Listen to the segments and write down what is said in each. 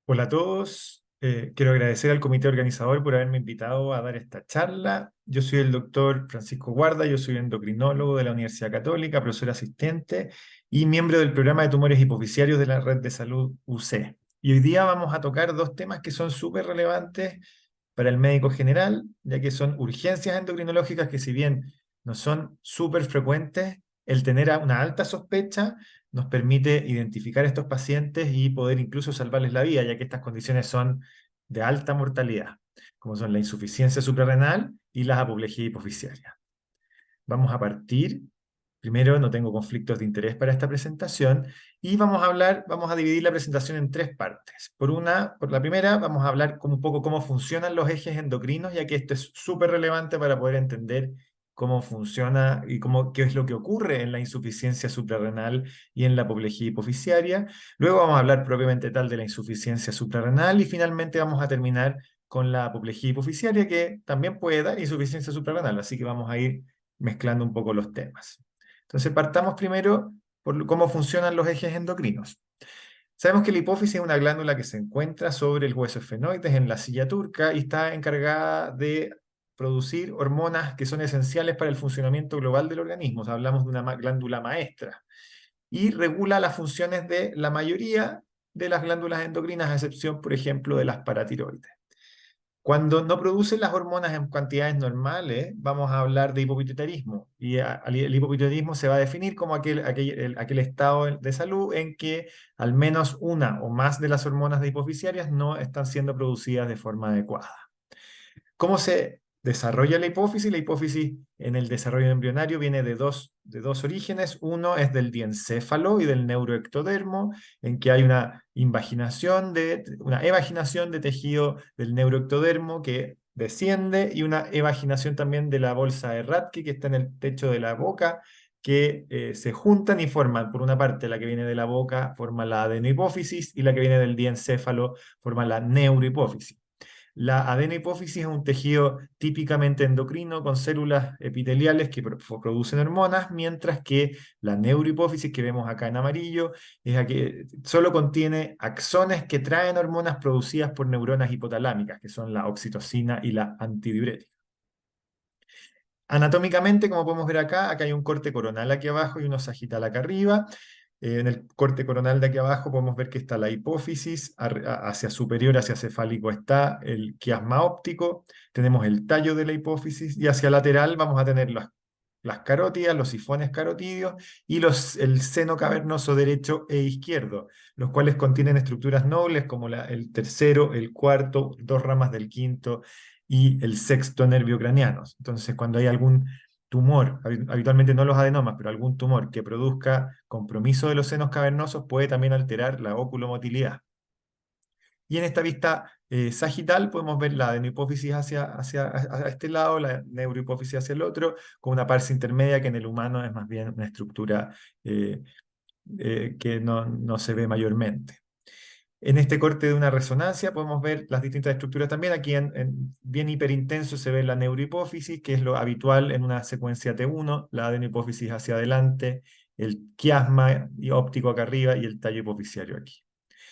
Hola a todos. Quiero agradecer al comité organizador por haberme invitado a dar esta charla. Yo soy el doctor Francisco Guarda, yo soy endocrinólogo de la Universidor Católica, profesor asistente y miembro del programa de tumores hipofisiarios de la Red de Salud UC. Y hoy día vamos a tocar dos temas que son súper relevantes para el médico general, ya que son urgencias endocrinológicas que si bien no son súper frecuentes, el tener una alta sospecha nos permite identificar a estos pacientes y poder incluso salvarles la vida, ya que estas condiciones son de alta mortalidad, como son la insuficiencia suprarrenal y las apoplejía hipoficiaria. Vamos a partir. Primero, no tengo conflictos de interés para esta presentación y vamos a dividir la presentación en tres partes. Por la primera, vamos a hablar un poco cómo funcionan los ejes endocrinos, ya que esto es súper relevante para poder entender cómo funciona y qué es lo que ocurre en la insuficiencia suprarrenal y en la apoplejía hipoficiaria. Luego vamos a hablar propiamente tal de la insuficiencia suprarrenal y finalmente vamos a terminar con la apoplejía hipoficiaria, que también puede dar insuficiencia suprarrenal, así que vamos a ir mezclando un poco los temas. Entonces, partamos primero por cómo funcionan los ejes endocrinos. Sabemos que la hipófisis es una glándula que se encuentra sobre el hueso esfenoides en la silla turca y está encargada de producir hormonas que son esenciales para el funcionamiento global del organismo. O sea, hablamos de una glándula maestra y regula las funciones de la mayoría de las glándulas endocrinas, a excepción, por ejemplo, de las paratiroides. Cuando no producen las hormonas en cantidades normales, vamos a hablar de hipopituitarismo. Y el hipopituitarismo se va a definir como aquel estado de salud en que al menos una o más de las hormonas de hipofisiarias no están siendo producidas de forma adecuada. ¿Cómo se desarrolla la hipófisis? La hipófisis en el desarrollo embrionario viene de dos orígenes. Uno es del diencéfalo y del neuroectodermo, en que hay una evaginación de tejido del neuroectodermo que desciende y una evaginación también de la bolsa de Rathke que está en el techo de la boca, que se juntan y forman, por una parte, la que viene de la boca forma la adenohipófisis y la que viene del diencéfalo forma la neurohipófisis. La adenohipófisis es un tejido típicamente endocrino con células epiteliales que producen hormonas, mientras que la neurohipófisis que vemos acá en amarillo es la que solo contiene axones que traen hormonas producidas por neuronas hipotalámicas, que son la oxitocina y la antidiurética. Anatómicamente, como podemos ver acá hay un corte coronal aquí abajo y uno sagital acá arriba. En el corte coronal de aquí abajo podemos ver que está la hipófisis, hacia superior, hacia cefálico está el quiasma óptico, tenemos el tallo de la hipófisis y hacia lateral vamos a tener las carótidas, los sifones carotídeos y el seno cavernoso derecho e izquierdo, los cuales contienen estructuras nobles como el tercero, el cuarto, dos ramas del quinto y el sexto nervio craneano. Entonces, cuando hay algún tumor, habitualmente no los adenomas, pero algún tumor que produzca compromiso de los senos cavernosos puede también alterar la oculomotilidad. Y en esta vista sagital podemos ver la adenohipófisis hacia este lado, la neurohipófisis hacia el otro, con una parsa intermedia que en el humano es más bien una estructura eh, que no se ve mayormente. En este corte de una resonancia podemos ver las distintas estructuras también. Aquí bien hiperintenso se ve la neurohipófisis, que es lo habitual en una secuencia T1, la adenohipófisis hacia adelante, el quiasma óptico acá arriba y el tallo hipofisiario aquí.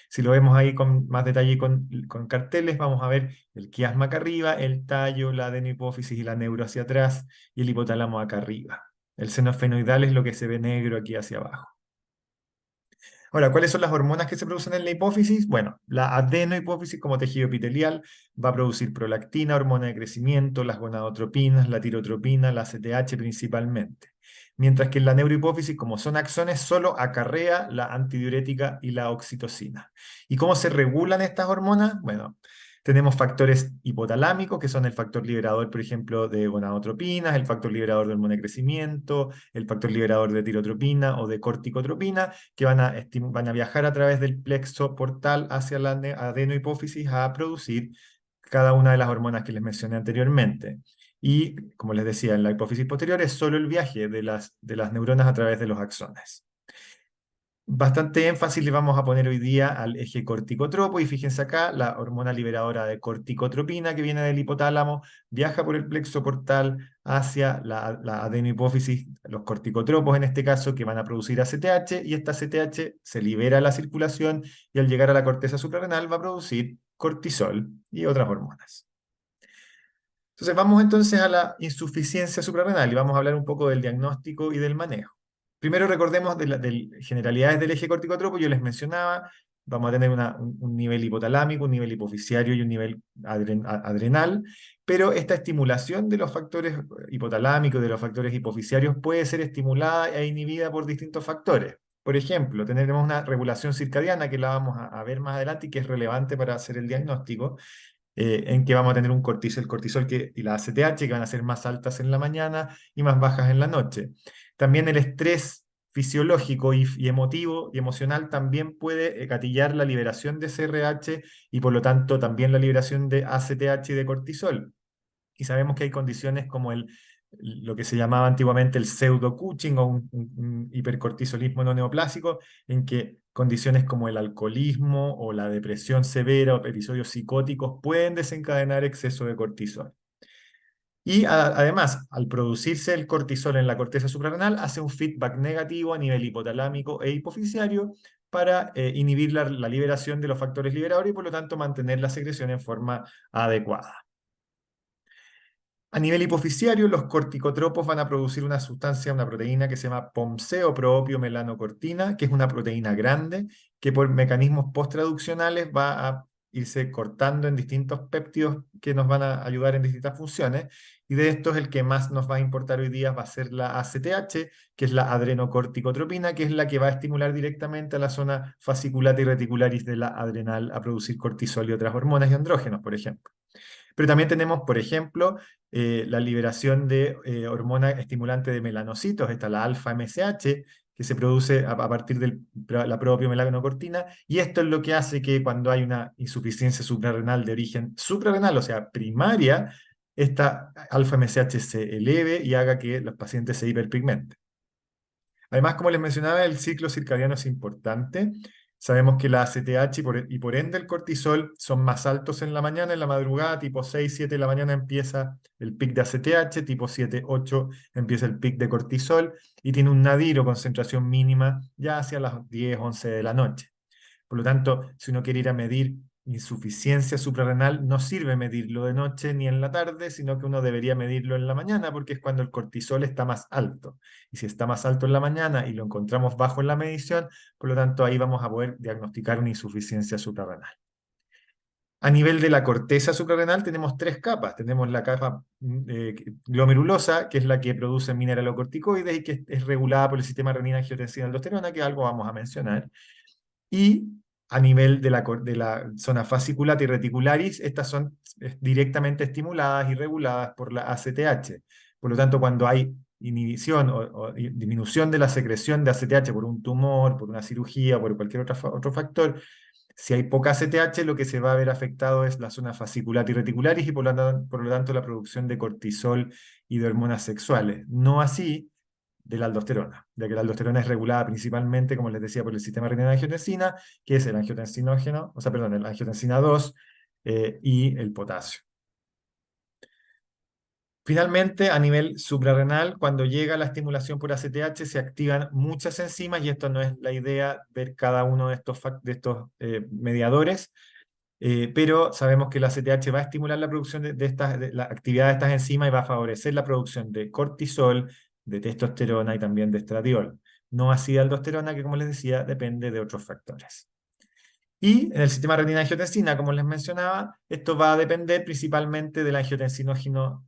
Si lo vemos ahí con más detalle con carteles, vamos a ver el quiasma acá arriba, el tallo, la adenohipófisis y la neuro hacia atrás y el hipotálamo acá arriba. El seno esfenoidal es lo que se ve negro aquí hacia abajo. Ahora, ¿cuáles son las hormonas que se producen en la hipófisis? Bueno, la adenohipófisis como tejido epitelial va a producir prolactina, hormona de crecimiento, las gonadotropinas, la tirotropina, la CTH principalmente. Mientras que en la neurohipófisis, como son axones, solo acarrea la antidiurética y la oxitocina. ¿Y cómo se regulan estas hormonas? Bueno, tenemos factores hipotalámicos, que son el factor liberador, por ejemplo, de gonadotropinas, el factor liberador de hormona de crecimiento, el factor liberador de tirotropina o de corticotropina, que van a viajar a través del plexo portal hacia la adenohipófisis a producir cada una de las hormonas que les mencioné anteriormente. Y, como les decía, en la hipófisis posterior es solo el viaje de las neuronas a través de los axones. Bastante énfasis le vamos a poner hoy día al eje corticotropo y fíjense acá, la hormona liberadora de corticotropina que viene del hipotálamo viaja por el plexo portal hacia la adenohipófisis, los corticotropos en este caso, que van a producir ACTH y esta ACTH se libera a la circulación y al llegar a la corteza suprarrenal va a producir cortisol y otras hormonas. Entonces vamos entonces a la insuficiencia suprarrenal y vamos a hablar un poco del diagnóstico y del manejo. Primero recordemos de generalidades del eje corticotropo, yo les mencionaba, vamos a tener un nivel hipotalámico, un nivel hipofisiario y un nivel adrenal, pero esta estimulación de los factores hipotalámicos, de los factores hipofisiarios, puede ser estimulada e inhibida por distintos factores. Por ejemplo, tenemos una regulación circadiana que la vamos a ver más adelante y que es relevante para hacer el diagnóstico, en que vamos a tener un cortisol y la ACTH que van a ser más altas en la mañana y más bajas en la noche. También el estrés fisiológico y emotivo y emocional también puede gatillar la liberación de CRH y por lo tanto también la liberación de ACTH y de cortisol. Y sabemos que hay condiciones como lo que se llamaba antiguamente el pseudo-Cushing o un hipercortisolismo no neoplásico, en que condiciones como el alcoholismo o la depresión severa o episodios psicóticos pueden desencadenar exceso de cortisol. Y además, al producirse el cortisol en la corteza suprarrenal, hace un feedback negativo a nivel hipotalámico e hipofisiario para inhibir la liberación de los factores liberadores y por lo tanto mantener la secreción en forma adecuada. A nivel hipofisiario, los corticotropos van a producir una sustancia, una proteína que se llama pomseo-propio-melanocortina, que es una proteína grande que por mecanismos posttraduccionales va a irse cortando en distintos péptidos que nos van a ayudar en distintas funciones. Y de estos, el que más nos va a importar hoy día va a ser la ACTH, que es la adrenocorticotropina, que es la que va a estimular directamente a la zona fasciculata y reticularis de la adrenal a producir cortisol y otras hormonas y andrógenos, por ejemplo. Pero también tenemos, por ejemplo, la liberación de hormona estimulante de melanocitos, esta la alfa-MSH, que se produce a partir de la propia melanocortina, y esto es lo que hace que cuando hay una insuficiencia suprarrenal de origen suprarrenal, o sea, primaria, esta alfa-MSH se eleve y haga que los pacientes se hiperpigmenten. Además, como les mencionaba, el ciclo circadiano es importante. Sabemos que la ACTH y por ende el cortisol son más altos en la mañana, en la madrugada, tipo 6, 7 de la mañana empieza el pic de ACTH, tipo 7, 8 empieza el pic de cortisol y tiene un nadir o concentración mínima ya hacia las 10, 11 de la noche. Por lo tanto, si uno quiere ir a medir insuficiencia suprarrenal, no sirve medirlo de noche ni en la tarde, sino que uno debería medirlo en la mañana, porque es cuando el cortisol está más alto. Y si está más alto en la mañana y lo encontramos bajo en la medición, por lo tanto ahí vamos a poder diagnosticar una insuficiencia suprarrenal. A nivel de la corteza suprarrenal tenemos tres capas. Tenemos la capa glomerulosa, que es la que produce mineralocorticoides y que es regulada por el sistema renina-angiotensina-aldosterona, que algo vamos a mencionar. Y a nivel de la zona fasciculata y reticularis, estas son directamente estimuladas y reguladas por la ACTH. Por lo tanto, cuando hay inhibición o disminución de la secreción de ACTH por un tumor, por una cirugía, por cualquier otro factor, si hay poca ACTH, lo que se va a ver afectado es la zona fasciculata y reticularis y por lo tanto la producción de cortisol y de hormonas sexuales. No así de la aldosterona, ya que la aldosterona es regulada principalmente, como les decía, por el sistema renina-angiotensina, que es el angiotensinógeno, o sea, perdón, el angiotensina 2 y el potasio. Finalmente, a nivel suprarrenal, cuando llega la estimulación por ACTH, se activan muchas enzimas, y esto no es la idea, ver cada uno de estos mediadores, pero sabemos que la ACTH va a estimular la producción de la actividad de estas enzimas y va a favorecer la producción de cortisol, de testosterona y también de estradiol. No así de aldosterona, que como les decía, depende de otros factores. Y en el sistema renina-angiotensina, como les mencionaba, esto va a depender principalmente del angiotensinógeno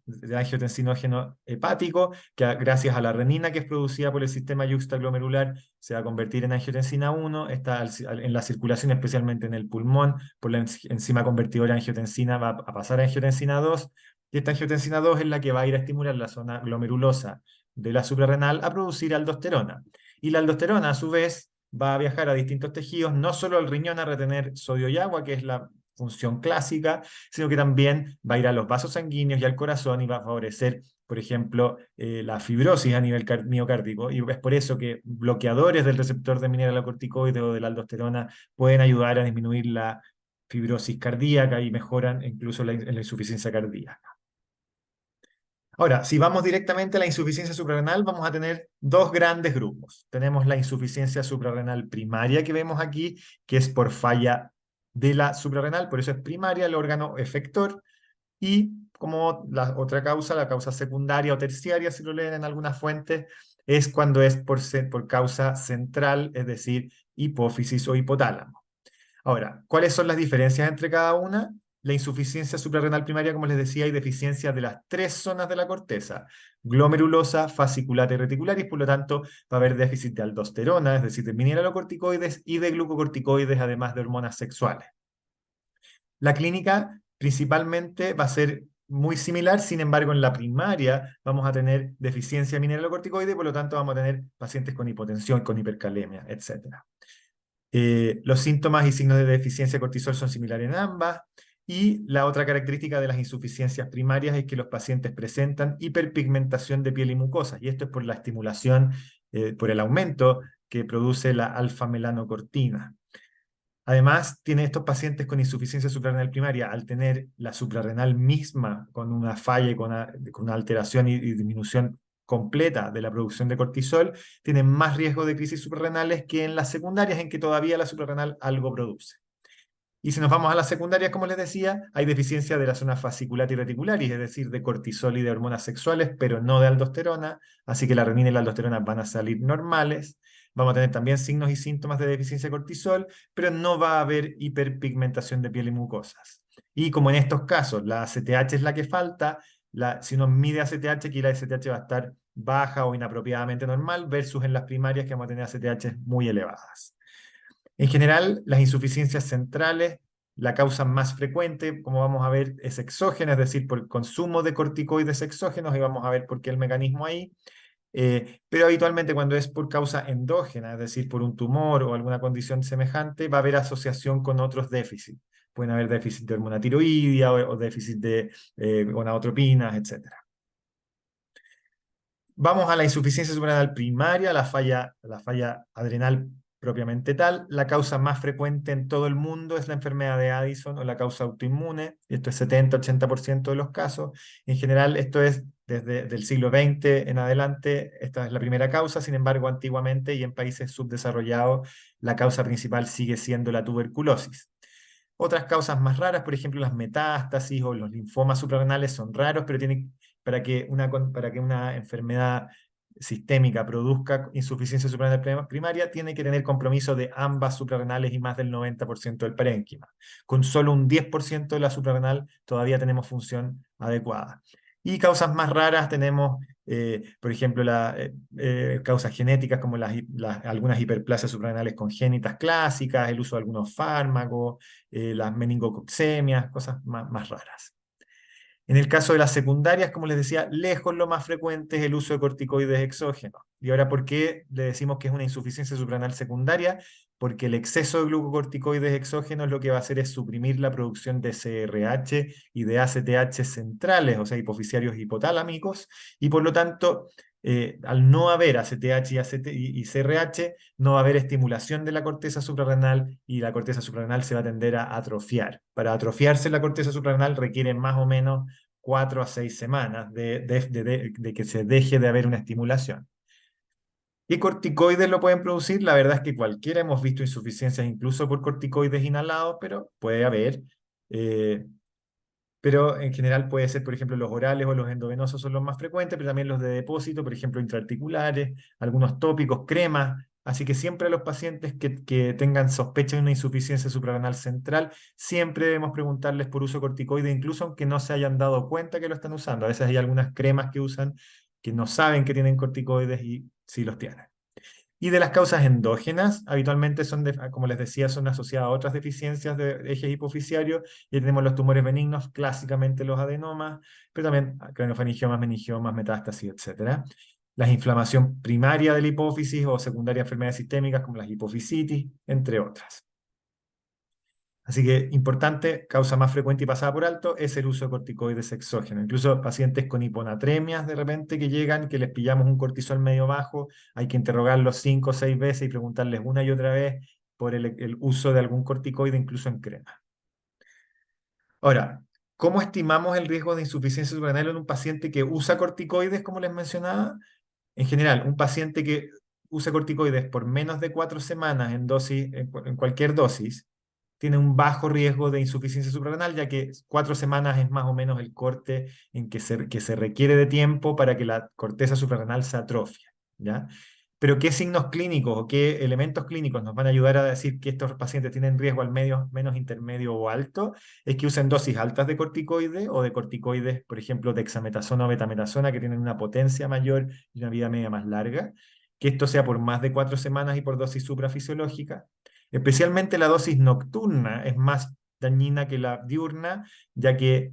hepático, que gracias a la renina que es producida por el sistema yuxtaglomerular, se va a convertir en angiotensina 1, está en la circulación, especialmente en el pulmón, por la enzima convertidora de angiotensina va a pasar a angiotensina 2, y esta angiotensina 2 es la que va a ir a estimular la zona glomerulosa de la suprarrenal a producir aldosterona. Y la aldosterona, a su vez, va a viajar a distintos tejidos, no solo al riñón a retener sodio y agua, que es la función clásica, sino que también va a ir a los vasos sanguíneos y al corazón y va a favorecer por ejemplo, la fibrosis a nivel miocárdico, y es por eso que bloqueadores del receptor de mineralocorticoides o de la aldosterona pueden ayudar a disminuir la fibrosis cardíaca y mejoran incluso la insuficiencia cardíaca. Ahora, si vamos directamente a la insuficiencia suprarrenal, vamos a tener dos grandes grupos. Tenemos la insuficiencia suprarrenal primaria que vemos aquí, que es por falla de la suprarrenal, por eso es primaria, el órgano efector, y como la otra causa, la causa secundaria o terciaria, si lo leen en algunas fuentes, es cuando es por causa central, es decir, hipófisis o hipotálamo. Ahora, ¿cuáles son las diferencias entre cada una? La insuficiencia suprarrenal primaria, como les decía, hay deficiencia de las tres zonas de la corteza, glomerulosa, fasciculata y reticularis, por lo tanto va a haber déficit de aldosterona, es decir, de mineralocorticoides y de glucocorticoides, además de hormonas sexuales. La clínica principalmente va a ser muy similar, sin embargo, en la primaria vamos a tener deficiencia de mineralocorticoides, por lo tanto vamos a tener pacientes con hipotensión, con hipercalemia, etc. Los síntomas y signos de deficiencia de cortisol son similares en ambas, y la otra característica de las insuficiencias primarias es que los pacientes presentan hiperpigmentación de piel y mucosas, y esto es por la estimulación, por el aumento que produce la alfa-melanocortina. Además, tiene estos pacientes con insuficiencia suprarrenal primaria, al tener la suprarrenal misma con una falla y con una alteración y disminución completa de la producción de cortisol, tienen más riesgo de crisis suprarrenales que en las secundarias, en que todavía la suprarrenal algo produce. Y si nos vamos a las secundarias, como les decía, hay deficiencia de la zona fasciculata y reticularis, es decir, de cortisol y de hormonas sexuales, pero no de aldosterona, así que la renina y la aldosterona van a salir normales. Vamos a tener también signos y síntomas de deficiencia de cortisol, pero no va a haber hiperpigmentación de piel y mucosas. Y como en estos casos la ACTH es la que falta, si uno mide ACTH, aquí la ACTH va a estar baja o inapropiadamente normal, versus en las primarias que vamos a tener ACTH muy elevadas. En general, las insuficiencias centrales, la causa más frecuente, como vamos a ver, es exógena, es decir, por el consumo de corticoides exógenos, y vamos a ver por qué el mecanismo ahí. Pero habitualmente cuando es por causa endógena, es decir, por un tumor o alguna condición semejante, va a haber asociación con otros déficits. Pueden haber déficit de hormona tiroidea o déficit de gonadotropinas, etc. Vamos a la insuficiencia suprarrenal primaria, la falla adrenal propiamente tal. La causa más frecuente en todo el mundo es la enfermedad de Addison o la causa autoinmune, y esto es 70-80% de los casos. En general, esto es desde el siglo XX en adelante, esta es la primera causa. Sin embargo, antiguamente y en países subdesarrollados, la causa principal sigue siendo la tuberculosis. Otras causas más raras, por ejemplo, las metástasis o los linfomas suprarrenales son raros, pero para que una enfermedad sistémica produzca insuficiencia suprarrenal primaria, tiene que tener compromiso de ambas suprarrenales y más del 90% del parénquima. Con solo un 10% de la suprarrenal todavía tenemos función adecuada. Y causas más raras tenemos, por ejemplo, causas genéticas como algunas hiperplasias suprarrenales congénitas clásicas, el uso de algunos fármacos, las meningococcemias, cosas más raras. En el caso de las secundarias, como les decía, lejos lo más frecuente es el uso de corticoides exógenos. Y ahora, ¿por qué le decimos que es una insuficiencia suprarrenal secundaria? Porque el exceso de glucocorticoides exógenos lo que va a hacer es suprimir la producción de CRH y de ACTH centrales, o sea, hipofisiarios hipotalámicos, y por lo tanto, al no haber ACTH y CRH, no va a haber estimulación de la corteza suprarrenal, y la corteza suprarrenal se va a tender a atrofiar. Para atrofiarse la corteza suprarrenal requiere más o menos 4 a 6 semanas de que se deje de haber una estimulación. ¿Qué corticoides lo pueden producir? La verdad es que cualquiera hemos visto insuficiencias incluso por corticoides inhalados, pero puede haber. eh, pero en general puede ser, por ejemplo, los orales o los endovenosos son los más frecuentes, pero también los de depósito, por ejemplo, intraarticulares, algunos tópicos, cremas. Así que siempre a los pacientes que tengan sospecha de una insuficiencia suprarrenal central, siempre debemos preguntarles por uso de corticoides, incluso aunque no se hayan dado cuenta que lo están usando. A veces hay algunas cremas que usan que no saben que tienen corticoides y sí los tienen. Y de las causas endógenas, habitualmente son, como les decía, son asociadas a otras deficiencias de ejes hipofisiarios, y tenemos los tumores benignos, clásicamente los adenomas, pero también craniofaningiomas, meningiomas, metástasis, etc. La inflamación primaria de la hipófisis o secundaria a enfermedades sistémicas como las hipofisitis, entre otras. Así que importante, causa más frecuente y pasada por alto es el uso de corticoides exógenos. Incluso pacientes con hiponatremias de repente que llegan, que les pillamos un cortisol medio bajo, hay que interrogarlos 5 o 6 veces y preguntarles una y otra vez por el uso de algún corticoide, incluso en crema. Ahora, ¿cómo estimamos el riesgo de insuficiencia suprarrenal en un paciente que usa corticoides, como les mencionaba? En general, un paciente que usa corticoides por menos de 4 semanas en dosis, en cualquier dosis, tiene un bajo riesgo de insuficiencia suprarrenal, ya que 4 semanas es más o menos el corte en que se requiere de tiempo para que la corteza suprarrenal se atrofie, ¿ya? Pero ¿qué signos clínicos o qué elementos clínicos nos van a ayudar a decir que estos pacientes tienen riesgo al medio, menos intermedio o alto? Es que usen dosis altas de corticoides o de corticoides, por ejemplo, dexametasona o betametasona, que tienen una potencia mayor y una vida media más larga, que esto sea por más de 4 semanas y por dosis suprafisiológica. Especialmente la dosis nocturna es más dañina que la diurna, ya que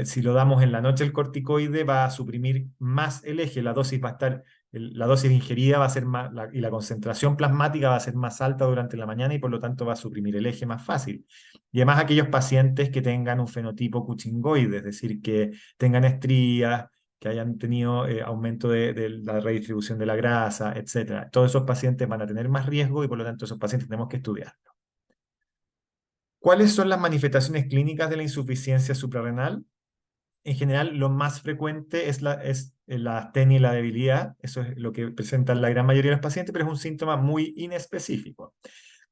si lo damos en la noche el corticoide va a suprimir más el eje, la dosis va a estar, la dosis ingerida va a ser más, y la concentración plasmática va a ser más alta durante la mañana y por lo tanto va a suprimir el eje más fácil. Y además aquellos pacientes que tengan un fenotipo cuchingoide, es decir, que tengan estrías, que hayan tenido aumento de la redistribución de la grasa, etcétera. Todos esos pacientes van a tener más riesgo y por lo tanto esos pacientes tenemos que estudiar. ¿Cuáles son las manifestaciones clínicas de la insuficiencia suprarrenal? En general, lo más frecuente es la astenia y la debilidad. Eso es lo que presentan la gran mayoría de los pacientes, pero es un síntoma muy inespecífico.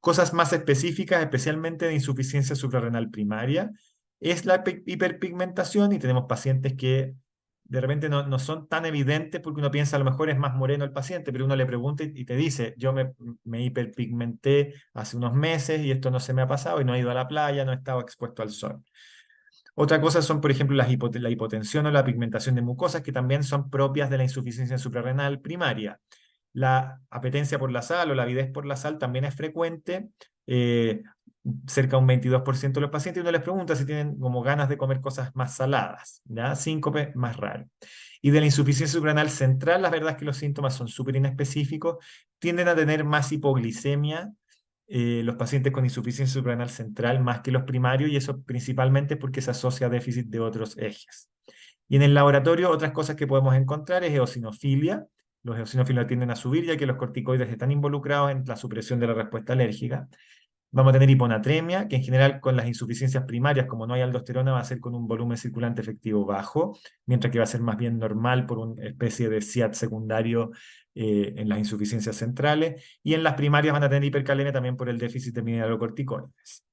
Cosas más específicas, especialmente de insuficiencia suprarrenal primaria, es la hiperpigmentación y tenemos pacientes que de repente no son tan evidentes porque uno piensa a lo mejor es más moreno el paciente, pero uno le pregunta y te dice, yo me hiperpigmenté hace unos meses y esto no se me ha pasado y no he ido a la playa, no he estado expuesto al sol. Otra cosa son, por ejemplo, la hipotensión o la pigmentación de mucosas, que también son propias de la insuficiencia suprarrenal primaria. La apetencia por la sal o la avidez por la sal también es frecuente, eh, cerca de un 22% de los pacientes, y uno les pregunta si tienen como ganas de comer cosas más saladas, ¿ya? Síncope, más raro. Y de la insuficiencia suprarrenal central, la verdad es que los síntomas son súper inespecíficos, tienden a tener más hipoglicemia, los pacientes con insuficiencia suprarrenal central más que los primarios, y eso principalmente porque se asocia a déficit de otros ejes. Y en el laboratorio, otras cosas que podemos encontrar es eosinofilia. Los eosinófilos tienden a subir ya que los corticoides están involucrados en la supresión de la respuesta alérgica. Vamos a tener hiponatremia, que en general con las insuficiencias primarias, como no hay aldosterona, va a ser con un volumen circulante efectivo bajo, mientras que va a ser más bien normal por una especie de SIAD secundario en las insuficiencias centrales. Y en las primarias van a tener hipercalemia también por el déficit de mineralocorticoides.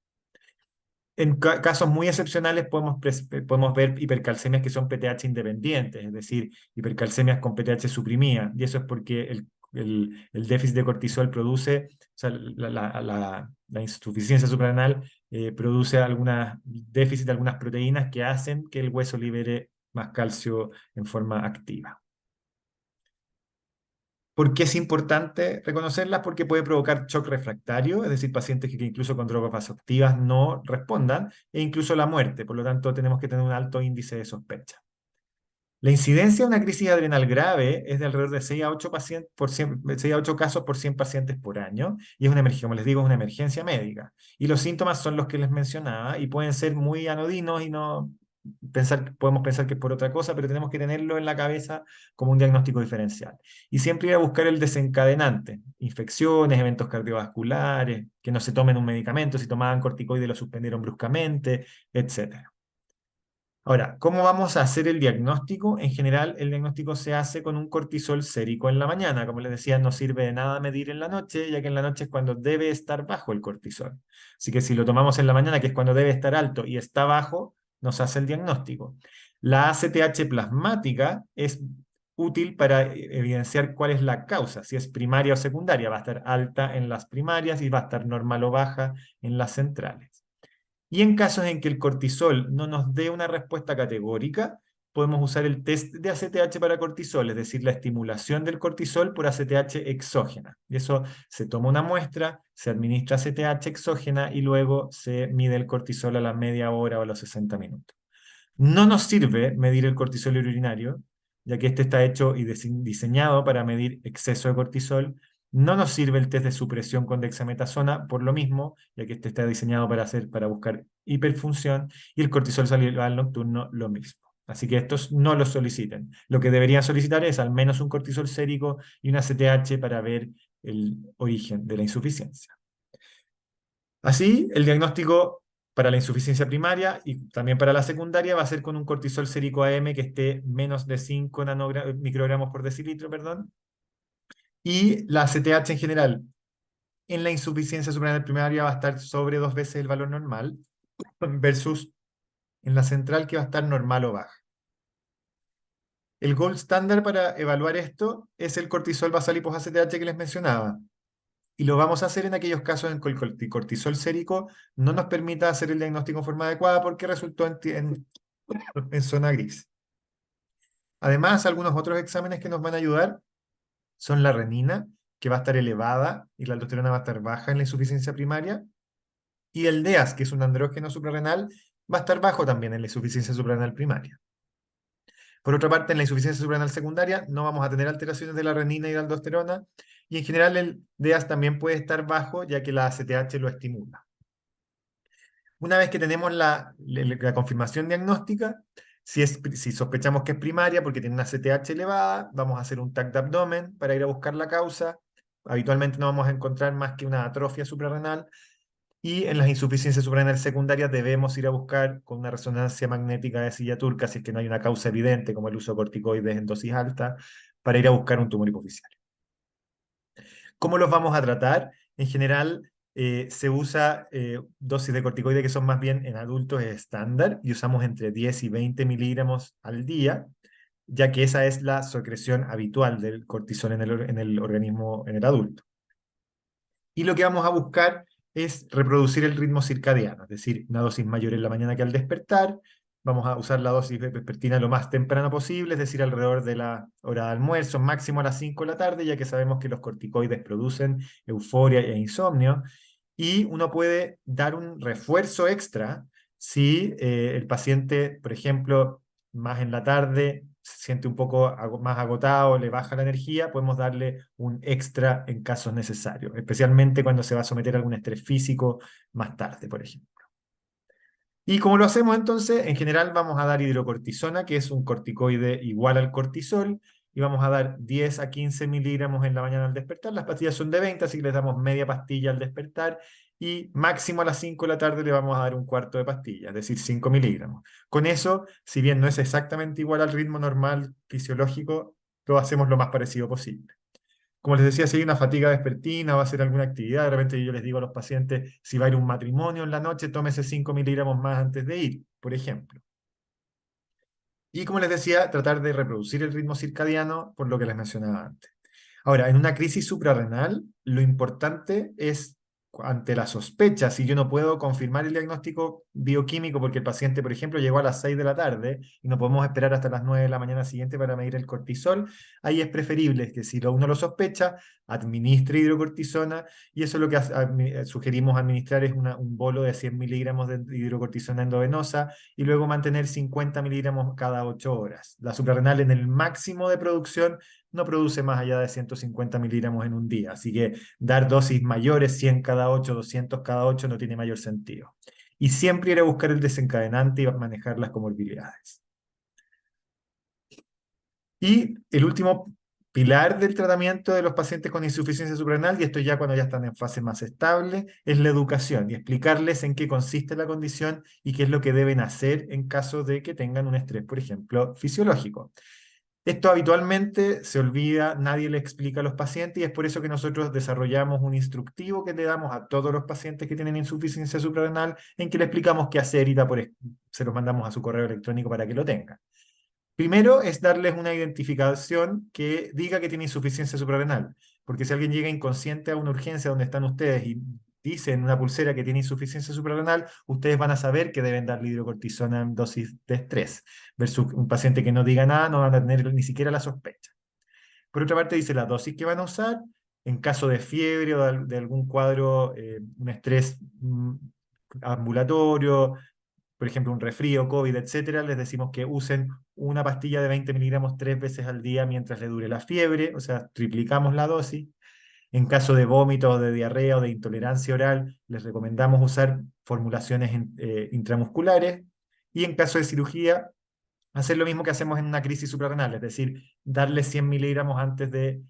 En casos muy excepcionales podemos ver hipercalcemias que son PTH independientes, es decir, hipercalcemias con PTH suprimida, y eso es porque el déficit de cortisol produce, o sea, la insuficiencia suprarrenal produce déficit de algunas proteínas que hacen que el hueso libere más calcio en forma activa. ¿Por qué es importante reconocerlas? Porque puede provocar shock refractario, es decir, pacientes que incluso con drogas vasoactivas no respondan, e incluso la muerte. Por lo tanto, tenemos que tener un alto índice de sospecha. La incidencia de una crisis adrenal grave es de alrededor de 6 a 8, 6 a 8 casos por 100 pacientes por año, y es una emergencia, como les digo, es una emergencia médica. Y los síntomas son los que les mencionaba, y pueden ser muy anodinos y no podemos pensar que es por otra cosa, pero tenemos que tenerlo en la cabeza como un diagnóstico diferencial. Y siempre ir a buscar el desencadenante, infecciones, eventos cardiovasculares, que no se tomen un medicamento, si tomaban corticoides lo suspendieron bruscamente, etcétera. Ahora, ¿cómo vamos a hacer el diagnóstico? En general, el diagnóstico se hace con un cortisol sérico en la mañana. Como les decía, no sirve de nada medir en la noche, ya que en la noche es cuando debe estar bajo el cortisol. Así que si lo tomamos en la mañana, que es cuando debe estar alto y está bajo, nos hace el diagnóstico. La ACTH plasmática es útil para evidenciar cuál es la causa, si es primaria o secundaria. Va a estar alta en las primarias y va a estar normal o baja en las centrales. Y en casos en que el cortisol no nos dé una respuesta categórica, podemos usar el test de ACTH para cortisol, es decir, la estimulación del cortisol por ACTH exógena. Y eso se toma una muestra, se administra ACTH exógena y luego se mide el cortisol a la media hora o a los 60 minutos. No nos sirve medir el cortisol urinario, ya que este está hecho y diseñado para medir exceso de cortisol, No nos sirve el test de supresión con dexametasona por lo mismo, ya que este está diseñado para buscar hiperfunción, y el cortisol salival nocturno lo mismo. Así que estos no los soliciten. Lo que deberían solicitar es al menos un cortisol sérico y una CTH para ver el origen de la insuficiencia. Así, el diagnóstico para la insuficiencia primaria y también para la secundaria va a ser con un cortisol sérico AM que esté menos de 5 microgramos por decilitro, perdón, y la CTH en general en la insuficiencia suprarrenal primaria va a estar sobre 2 veces el valor normal versus en la central que va a estar normal o baja. El gold standard para evaluar esto es el cortisol basal hipo-ACTH que les mencionaba. Y lo vamos a hacer en aquellos casos en que el cortisol sérico no nos permita hacer el diagnóstico en forma adecuada porque resultó en zona gris. Además, algunos otros exámenes que nos van a ayudar son la renina, que va a estar elevada, y la aldosterona va a estar baja en la insuficiencia primaria, y el DEAS, que es un andrógeno suprarrenal, va a estar bajo también en la insuficiencia suprarrenal primaria. Por otra parte, en la insuficiencia suprarrenal secundaria no vamos a tener alteraciones de la renina y la aldosterona, y en general el DEAS también puede estar bajo, ya que la ACTH lo estimula. Una vez que tenemos la confirmación diagnóstica, si sospechamos que es primaria porque tiene una CTH elevada, vamos a hacer un TAC de abdomen para ir a buscar la causa. Habitualmente no vamos a encontrar más que una atrofia suprarrenal. Y en las insuficiencias suprarrenales secundarias debemos ir a buscar con una resonancia magnética de silla turca, si es que no hay una causa evidente como el uso de corticoides en dosis alta, para ir a buscar un tumor hipoficial. ¿Cómo los vamos a tratar? En general, se usa dosis de corticoides que son más bien en adultos estándar y usamos entre 10 y 20 miligramos al día, ya que esa es la secreción habitual del cortisol en el organismo, en el adulto. Y lo que vamos a buscar es reproducir el ritmo circadiano, es decir, una dosis mayor en la mañana que al despertar. Vamos a usar la dosis de vespertina lo más temprano posible, es decir, alrededor de la hora de almuerzo, máximo a las 5 de la tarde, ya que sabemos que los corticoides producen euforia e insomnio. Y uno puede dar un refuerzo extra si el paciente, por ejemplo, más en la tarde se siente un poco más agotado, le baja la energía, podemos darle un extra en casos necesarios, especialmente cuando se va a someter a algún estrés físico más tarde, por ejemplo. ¿Y cómo lo hacemos entonces? En general vamos a dar hidrocortisona, que es un corticoide igual al cortisol, y vamos a dar 10 a 15 miligramos en la mañana al despertar. Las pastillas son de 20, así que les damos media pastilla al despertar, y máximo a las 5 de la tarde le vamos a dar un cuarto de pastilla, es decir, 5 miligramos. Con eso, si bien no es exactamente igual al ritmo normal fisiológico, lo hacemos lo más parecido posible. Como les decía, si hay una fatiga vespertina, va a hacer alguna actividad, de repente yo les digo a los pacientes, si va a ir a un matrimonio en la noche, tómese 5 miligramos más antes de ir, por ejemplo. Y como les decía, tratar de reproducir el ritmo circadiano por lo que les mencionaba antes. Ahora, en una crisis suprarrenal, lo importante es, ante la sospecha, si yo no puedo confirmar el diagnóstico bioquímico porque el paciente, por ejemplo, llegó a las 6 de la tarde y no podemos esperar hasta las 9 de la mañana siguiente para medir el cortisol, ahí es preferible que si uno lo sospecha, administre hidrocortisona, y eso es lo que sugerimos administrar es un bolo de 100 miligramos de hidrocortisona endovenosa y luego mantener 50 miligramos cada 8 horas. La suprarrenal en el máximo de producción no produce más allá de 150 miligramos en un día, así que dar dosis mayores, 100 cada 8, 200 cada 8, no tiene mayor sentido. Y siempre ir a buscar el desencadenante y manejar las comorbilidades. Y el último pilar del tratamiento de los pacientes con insuficiencia suprarrenal, y esto ya cuando ya están en fase más estable, es la educación y explicarles en qué consiste la condición y qué es lo que deben hacer en caso de que tengan un estrés, por ejemplo, fisiológico. Esto habitualmente se olvida, nadie le explica a los pacientes y es por eso que nosotros desarrollamos un instructivo que le damos a todos los pacientes que tienen insuficiencia suprarrenal en que le explicamos qué hacer y se los mandamos a su correo electrónico para que lo tengan. Primero es darles una identificación que diga que tiene insuficiencia suprarrenal, porque si alguien llega inconsciente a una urgencia donde están ustedes y dice en una pulsera que tiene insuficiencia suprarrenal, ustedes van a saber que deben darle hidrocortisona en dosis de estrés, versus un paciente que no diga nada, no van a tener ni siquiera la sospecha. Por otra parte dice la dosis que van a usar, en caso de fiebre o de algún cuadro, un estrés ambulatorio, por ejemplo, un resfrío, COVID, etcétera, les decimos que usen una pastilla de 20 miligramos 3 veces al día mientras le dure la fiebre, o sea, triplicamos la dosis. En caso de vómito o de diarrea o de intolerancia oral, les recomendamos usar formulaciones intramusculares. Y en caso de cirugía, hacer lo mismo que hacemos en una crisis suprarrenal, es decir, darle 100 miligramos antes de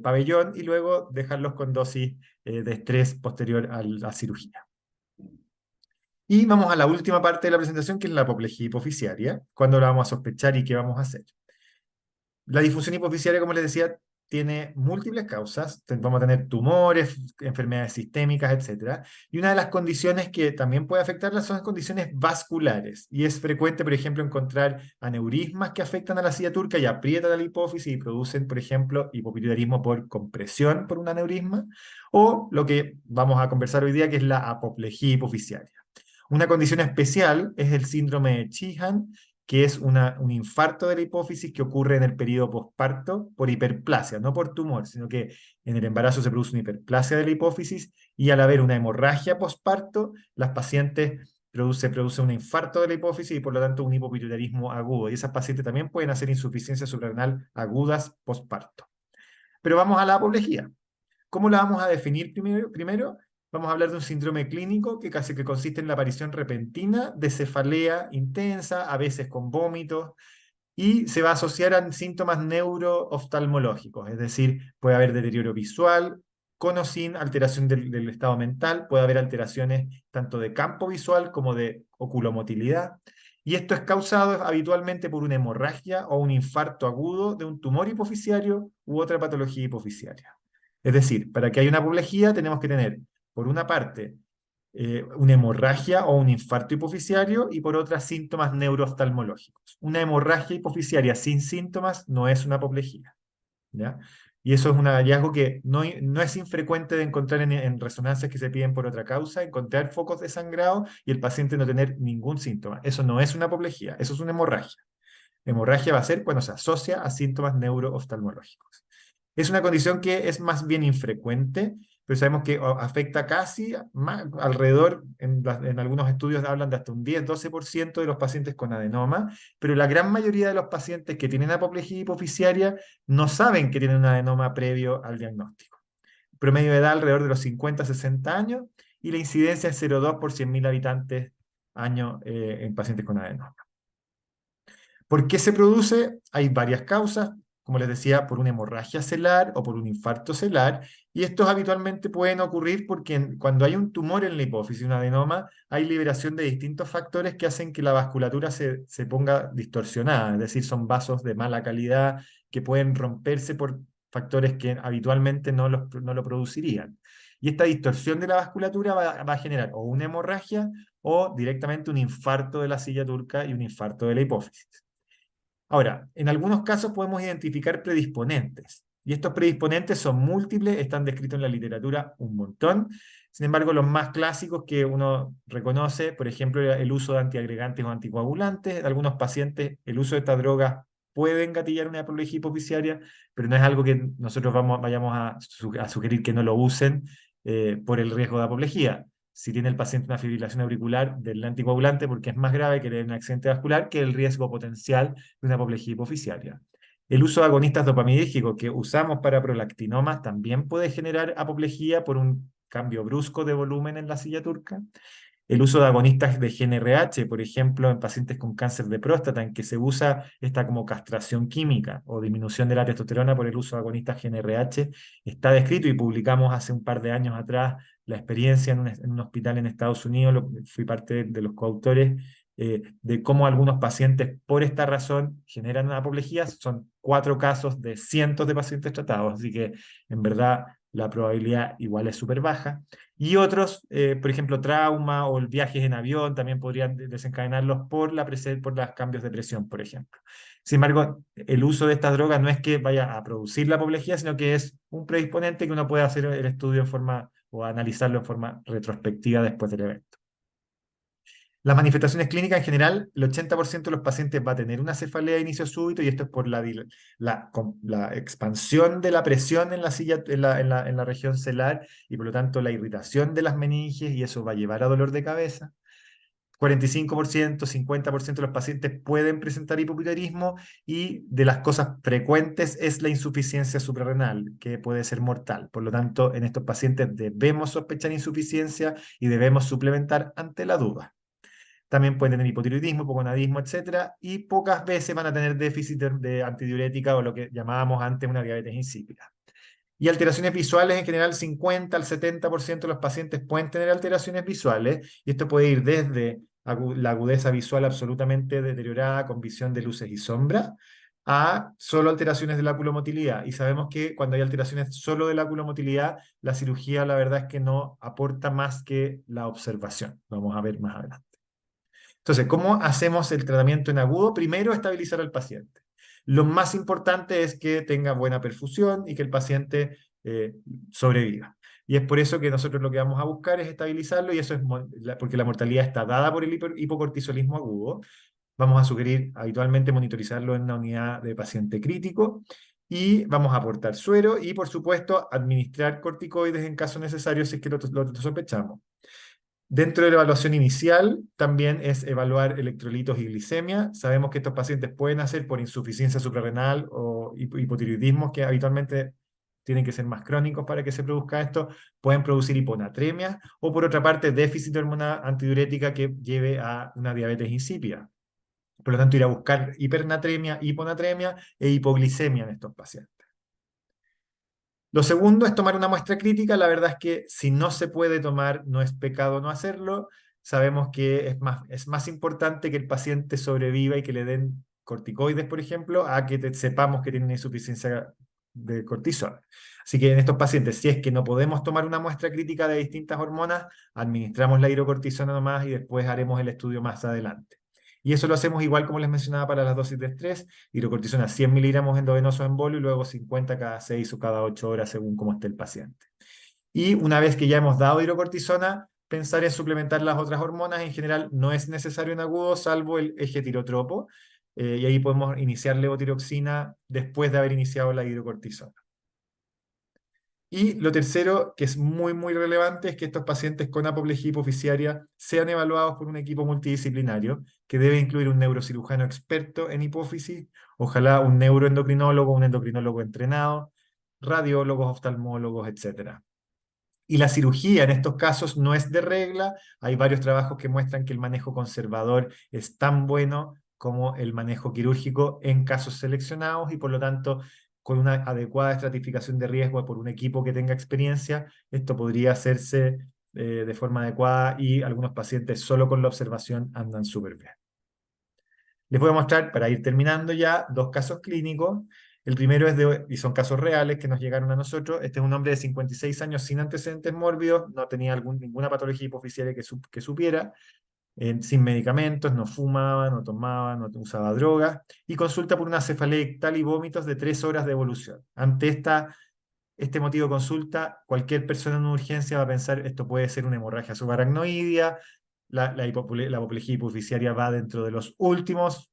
pabellón y luego dejarlos con dosis de estrés posterior a la cirugía. Y vamos a la última parte de la presentación, que es la apoplejía hipoficiaria, cuando la vamos a sospechar y qué vamos a hacer. La difusión hipoficiaria, como les decía, tiene múltiples causas. Vamos a tener tumores, enfermedades sistémicas, etc. Y una de las condiciones que también puede afectarlas son condiciones vasculares. Y es frecuente, por ejemplo, encontrar aneurismas que afectan a la silla turca y aprietan a la hipófisis y producen, por ejemplo, hipopituitarismo por compresión por un aneurisma. O lo que vamos a conversar hoy día, que es la apoplejía hipoficiaria. Una condición especial es el síndrome de Sheehan, que es un infarto de la hipófisis que ocurre en el periodo posparto por hiperplasia, no por tumor, sino que en el embarazo se produce una hiperplasia de la hipófisis y al haber una hemorragia posparto, las pacientes produce un infarto de la hipófisis y por lo tanto un hipopituitarismo agudo. Y esas pacientes también pueden hacer insuficiencia suprarrenal agudas posparto. Pero vamos a la apoplejía. ¿Cómo la vamos a definir primero? Vamos a hablar de un síndrome clínico que consiste en la aparición repentina de cefalea intensa, a veces con vómitos, y se va a asociar a síntomas neurooftalmológicos, es decir, puede haber deterioro visual, con o sin alteración del estado mental, puede haber alteraciones tanto de campo visual como de oculomotilidad, y esto es causado habitualmente por una hemorragia o un infarto agudo de un tumor hipoficiario u otra patología hipoficiaria. Es decir, para que haya una apoplejía tenemos que tener, por una parte, una hemorragia o un infarto hipoficiario y por otra síntomas neurooftalmológicos. Una hemorragia hipoficiaria sin síntomas no es una apoplejía, ¿ya? Y eso es un hallazgo que no es infrecuente de encontrar en resonancias que se piden por otra causa, encontrar focos de sangrado y el paciente no tener ningún síntoma. Eso no es una apoplejía, eso es una hemorragia. Hemorragia va a ser cuando se asocia a síntomas neurooftalmológicos. Es una condición que es más bien infrecuente, pero sabemos que afecta casi alrededor, en algunos estudios hablan de hasta un 10-12% de los pacientes con adenoma, pero la gran mayoría de los pacientes que tienen apoplejía hipoficiaria no saben que tienen un adenoma previo al diagnóstico. Promedio de edad alrededor de los 50-60 años y la incidencia es 0,2 por 100.000 habitantes año en pacientes con adenoma. ¿Por qué se produce? Hay varias causas, como les decía, por una hemorragia celular o por un infarto celular, y estos habitualmente pueden ocurrir porque cuando hay un tumor en la hipófisis, un adenoma, hay liberación de distintos factores que hacen que la vasculatura se ponga distorsionada, es decir, son vasos de mala calidad que pueden romperse por factores que habitualmente no lo producirían. Y esta distorsión de la vasculatura va a generar o una hemorragia o directamente un infarto de la silla turca y un infarto de la hipófisis. Ahora, en algunos casos podemos identificar predisponentes, y estos predisponentes son múltiples, están descritos en la literatura un montón. Sin embargo, los más clásicos que uno reconoce, por ejemplo, el uso de antiagregantes o anticoagulantes, en algunos pacientes el uso de estas drogas puede engatillar una apoplejía hipoficiaria, pero no es algo que nosotros vayamos a sugerir que no lo usen por el riesgo de apoplejía. Si tiene el paciente una fibrilación auricular del anticoagulante, porque es más grave que un accidente vascular que el riesgo potencial de una apoplejía hipoficiaria. El uso de agonistas dopaminérgicos que usamos para prolactinomas también puede generar apoplejía por un cambio brusco de volumen en la silla turca. El uso de agonistas de GnRH, por ejemplo, en pacientes con cáncer de próstata, en que se usa esta como castración química o disminución de la testosterona por el uso de agonistas GnRH, está descrito y publicamos hace un par de años atrás la experiencia en un hospital en Estados Unidos, fui parte de los coautores, de cómo algunos pacientes por esta razón generan una apoplejía. Son 4 casos de cientos de pacientes tratados, así que en verdad la probabilidad igual es súper baja. Y otros, por ejemplo, trauma o viajes en avión, también podrían desencadenarlos por los cambios de presión, por ejemplo. Sin embargo, el uso de estas drogas no es que vaya a producir la apoplejía, sino que es un predisponente que uno puede hacer el estudio en forma o analizarlo en forma retrospectiva después del evento. Las manifestaciones clínicas en general, el 80% de los pacientes va a tener una cefalea de inicio súbito y esto es por la expansión de la presión en la silla, en la región celular y por lo tanto la irritación de las meninges y eso va a llevar a dolor de cabeza. 45%, 50% de los pacientes pueden presentar hipopituitarismo y de las cosas frecuentes es la insuficiencia suprarrenal, que puede ser mortal. Por lo tanto, en estos pacientes debemos sospechar insuficiencia y debemos suplementar ante la duda. También pueden tener hipotiroidismo, hipogonadismo, etcétera, y pocas veces van a tener déficit de antidiurética o lo que llamábamos antes una diabetes insípida. Y alteraciones visuales, en general, 50 al 70% de los pacientes pueden tener alteraciones visuales, y esto puede ir desde la agudeza visual absolutamente deteriorada con visión de luces y sombras, a solo alteraciones de la oculomotilidad. Y sabemos que cuando hay alteraciones solo de la oculomotilidad, la cirugía la verdad es que no aporta más que la observación. Lo vamos a ver más adelante. Entonces, ¿cómo hacemos el tratamiento en agudo? Primero, estabilizar al paciente. Lo más importante es que tenga buena perfusión y que el paciente sobreviva. Y es por eso que nosotros lo que vamos a buscar es estabilizarlo, y eso es porque la mortalidad está dada por el hipocortisolismo agudo. Vamos a sugerir habitualmente monitorizarlo en una unidad de paciente crítico, y vamos a aportar suero y, por supuesto, administrar corticoides en caso necesario si es que lo sospechamos. Dentro de la evaluación inicial, también es evaluar electrolitos y glicemia. Sabemos que estos pacientes pueden hacer por insuficiencia suprarrenal o hipotiroidismo, que habitualmente tienen que ser más crónicos para que se produzca esto. Pueden producir hiponatremia o, por otra parte, déficit de hormona antidiurética que lleve a una diabetes insípida. Por lo tanto, ir a buscar hipernatremia, hiponatremia e hipoglicemia en estos pacientes. Lo segundo es tomar una muestra crítica. La verdad es que si no se puede tomar, no es pecado no hacerlo. Sabemos que es más importante que el paciente sobreviva y que le den corticoides, por ejemplo, a que sepamos que tiene una insuficiencia de cortisol. Así que en estos pacientes, si es que no podemos tomar una muestra crítica de distintas hormonas, administramos la hidrocortisona nomás y después haremos el estudio más adelante. Y eso lo hacemos igual como les mencionaba para las dosis de estrés: hidrocortisona 100 miligramos endovenoso en bolo y luego 50 cada 6 o cada 8 horas según cómo esté el paciente. Y una vez que ya hemos dado hidrocortisona, pensar en suplementar las otras hormonas. En general no es necesario en agudo, salvo el eje tirotropo, y ahí podemos iniciar levotiroxina después de haber iniciado la hidrocortisona. Y lo tercero, que es muy, muy relevante, es que estos pacientes con apoplejía hipoficiaria sean evaluados por un equipo multidisciplinario que debe incluir un neurocirujano experto en hipófisis, ojalá un neuroendocrinólogo, un endocrinólogo entrenado, radiólogos, oftalmólogos, etc. Y la cirugía en estos casos no es de regla. Hay varios trabajos que muestran que el manejo conservador es tan bueno como el manejo quirúrgico en casos seleccionados, y por lo tanto, con una adecuada estratificación de riesgo por un equipo que tenga experiencia, esto podría hacerse de forma adecuada, y algunos pacientes solo con la observación andan súper bien. Les voy a mostrar, para ir terminando ya, dos casos clínicos. El primero es y son casos reales que nos llegaron a nosotros. Este es un hombre de 56 años sin antecedentes mórbidos, no tenía ninguna patología hipoficiaria que supiera, sin medicamentos, no fumaba, no tomaba, no usaba drogas, y consulta por una cefalea ictal y vómitos de 3 horas de evolución. Ante este motivo de consulta, cualquier persona en una urgencia va a pensar: esto puede ser una hemorragia subaracnoidea. La apoplejía hipoficiaria va dentro de los últimos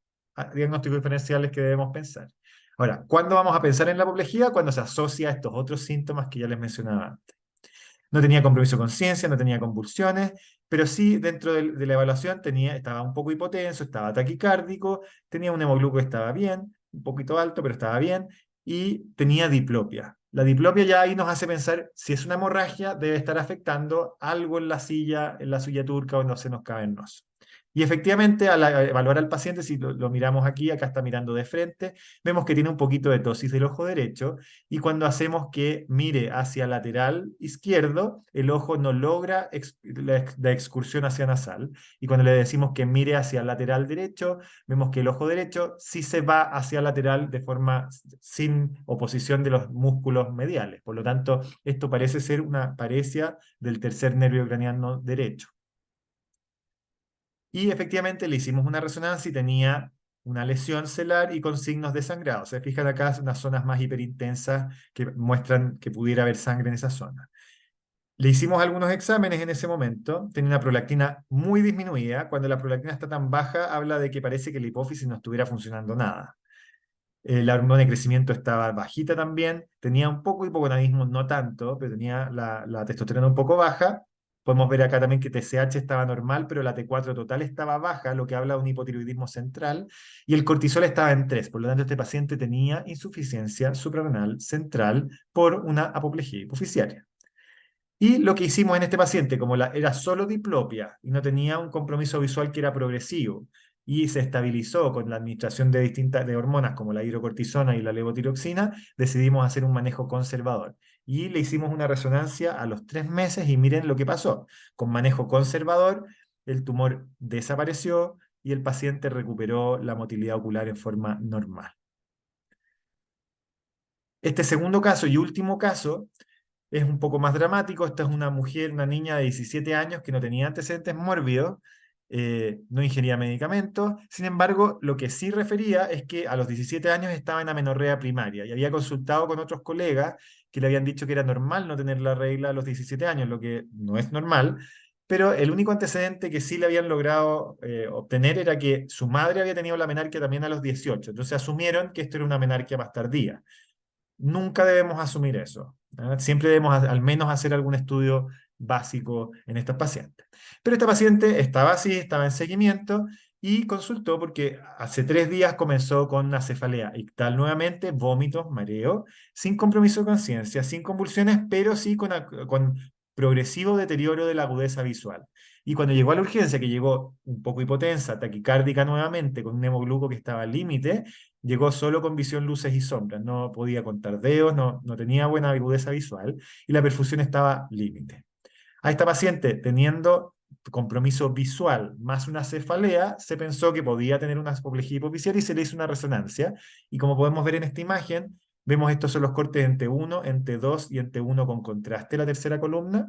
diagnósticos diferenciales que debemos pensar. Ahora, ¿cuándo vamos a pensar en la apoplejía? Cuando se asocia a estos otros síntomas que ya les mencionaba antes. No tenía compromiso de conciencia, no tenía convulsiones, pero sí dentro de la evaluación estaba un poco hipotenso, estaba taquicárdico, tenía un hemogluco que estaba bien, un poquito alto, pero estaba bien, y tenía diplopia. La diplopia ya ahí nos hace pensar: si es una hemorragia, debe estar afectando algo en la silla, en la suya turca, o no se nos cabe el noso. Y efectivamente, al evaluar al paciente, si lo miramos aquí, acá está mirando de frente, vemos que tiene un poquito de tosis del ojo derecho, y cuando hacemos que mire hacia lateral izquierdo, el ojo no logra la excursión hacia nasal, y cuando le decimos que mire hacia lateral derecho, vemos que el ojo derecho sí se va hacia lateral de forma sin oposición de los músculos mediales. Por lo tanto, esto parece ser una paresia del tercer nervio craneano derecho. Y efectivamente le hicimos una resonancia y tenía una lesión celular y con signos de sangrado. Se fijan acá unas zonas más hiperintensas que muestran que pudiera haber sangre en esa zona. Le hicimos algunos exámenes en ese momento. Tenía una prolactina muy disminuida. Cuando la prolactina está tan baja, habla de que parece que la hipófisis no estuviera funcionando nada. La hormona de crecimiento estaba bajita también. Tenía un poco de hipogonadismo, no tanto, pero tenía la testosterona un poco baja. Podemos ver acá también que TSH estaba normal, pero la T4 total estaba baja, lo que habla de un hipotiroidismo central, y el cortisol estaba en 3. Por lo tanto, este paciente tenía insuficiencia suprarrenal central por una apoplejía hipoficiaria. Y lo que hicimos en este paciente, como era solo diplopia y no tenía un compromiso visual que era progresivo, y se estabilizó con la administración de distintas de hormonas como la hidrocortisona y la levotiroxina, decidimos hacer un manejo conservador. Y le hicimos una resonancia a los 3 meses y miren lo que pasó. Con manejo conservador, el tumor desapareció y el paciente recuperó la motilidad ocular en forma normal. Este segundo caso y último caso es un poco más dramático. Esta es una mujer, una niña de 17 años que no tenía antecedentes mórbidos, no ingería medicamentos. Sin embargo, lo que sí refería es que a los 17 años estaba en amenorrea primaria y había consultado con otros colegas que le habían dicho que era normal no tener la regla a los 17 años, lo que no es normal. Pero el único antecedente que sí le habían logrado obtener era que su madre había tenido la menarquia también a los 18. Entonces asumieron que esto era una menarquia más tardía. Nunca debemos asumir eso. Siempre debemos al menos hacer algún estudio básico en estos pacientes. Pero esta paciente estaba así, estaba en seguimiento y consultó porque hace 3 días comenzó con una cefalea ictal nuevamente, vómitos, mareo, sin compromiso de conciencia, sin convulsiones, pero sí con progresivo deterioro de la agudeza visual. Y cuando llegó a la urgencia, que llegó un poco hipotensa, taquicárdica nuevamente, con un hemogluco que estaba al límite, llegó solo con visión luces y sombras, no podía contar dedos, no tenía buena agudeza visual y la perfusión estaba límite. A esta paciente, teniendo compromiso visual más una cefalea, se pensó que podía tener una apoplejía hipoficiaria y se le hizo una resonancia. Y como podemos ver en esta imagen, vemos estos son los cortes en T1, en T2 y en T1 con contraste, la tercera columna.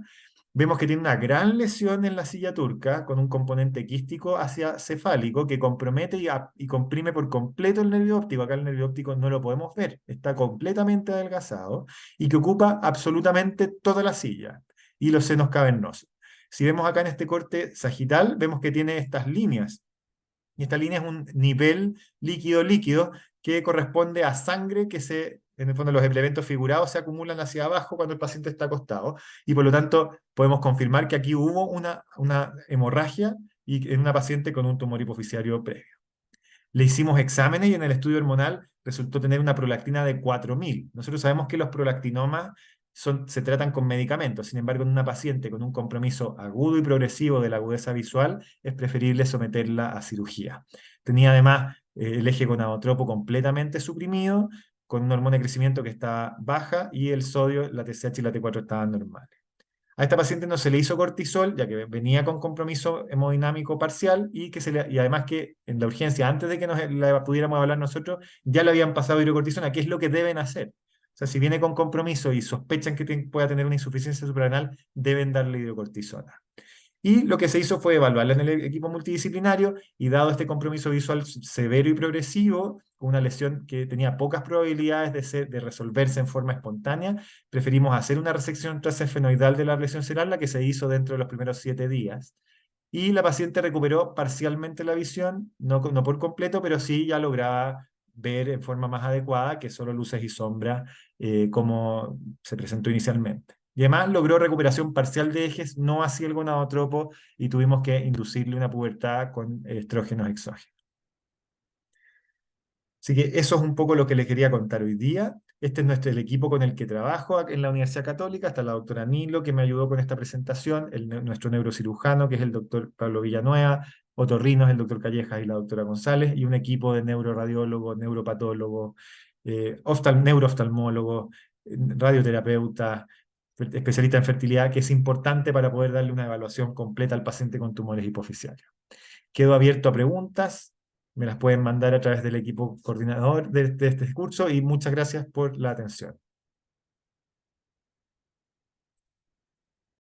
Vemos que tiene una gran lesión en la silla turca con un componente quístico hacia cefálico que compromete y comprime por completo el nervio óptico. Acá el nervio óptico no lo podemos ver, está completamente adelgazado y que ocupa absolutamente toda la silla y los senos cavernosos. Si vemos acá en este corte sagital, vemos que tiene estas líneas. Y esta línea es un nivel líquido-líquido que corresponde a sangre que en el fondo los elementos figurados se acumulan hacia abajo cuando el paciente está acostado. Y por lo tanto podemos confirmar que aquí hubo una hemorragia y en una paciente con un tumor hipoficiario previo. Le hicimos exámenes y en el estudio hormonal resultó tener una prolactina de 4000. Nosotros sabemos que los prolactinomas se tratan con medicamentos, sin embargo, en una paciente con un compromiso agudo y progresivo de la agudeza visual, es preferible someterla a cirugía. Tenía además el eje gonadotropo completamente suprimido, con una hormona de crecimiento que estaba baja y el sodio, la TSH y la T4 estaban normales. A esta paciente no se le hizo cortisol, ya que venía con compromiso hemodinámico parcial y además que en la urgencia, antes de que la pudiéramos hablar nosotros, ya le habían pasado hidrocortisona, que es lo que deben hacer. O sea, si viene con compromiso y sospechan que pueda tener una insuficiencia suprarrenal, deben darle hidrocortisona. Y lo que se hizo fue evaluarla en el equipo multidisciplinario y dado este compromiso visual severo y progresivo, con una lesión que tenía pocas probabilidades de resolverse en forma espontánea, preferimos hacer una resección transesfenoidal de la lesión cerebral, la que se hizo dentro de los primeros 7 días. Y la paciente recuperó parcialmente la visión, no por completo, pero sí ya lograba ver en forma más adecuada que solo luces y sombras, como se presentó inicialmente. Y además logró recuperación parcial de ejes, no así el gonadotropo, y tuvimos que inducirle una pubertad con estrógenos exógenos. Así que eso es un poco lo que les quería contar hoy día. Este es el equipo con el que trabajo en la Universidad Católica. Está la doctora Nilo, que me ayudó con esta presentación, nuestro neurocirujano, que es el doctor Pablo Villanueva, otorrinos, el doctor Callejas y la doctora González, y un equipo de neuroradiólogos, neuropatólogos, neurooftalmólogos, radioterapeutas, especialistas en fertilidad, que es importante para poder darle una evaluación completa al paciente con tumores hipoficiarios. Quedo abierto a preguntas, me las pueden mandar a través del equipo coordinador de este curso y muchas gracias por la atención.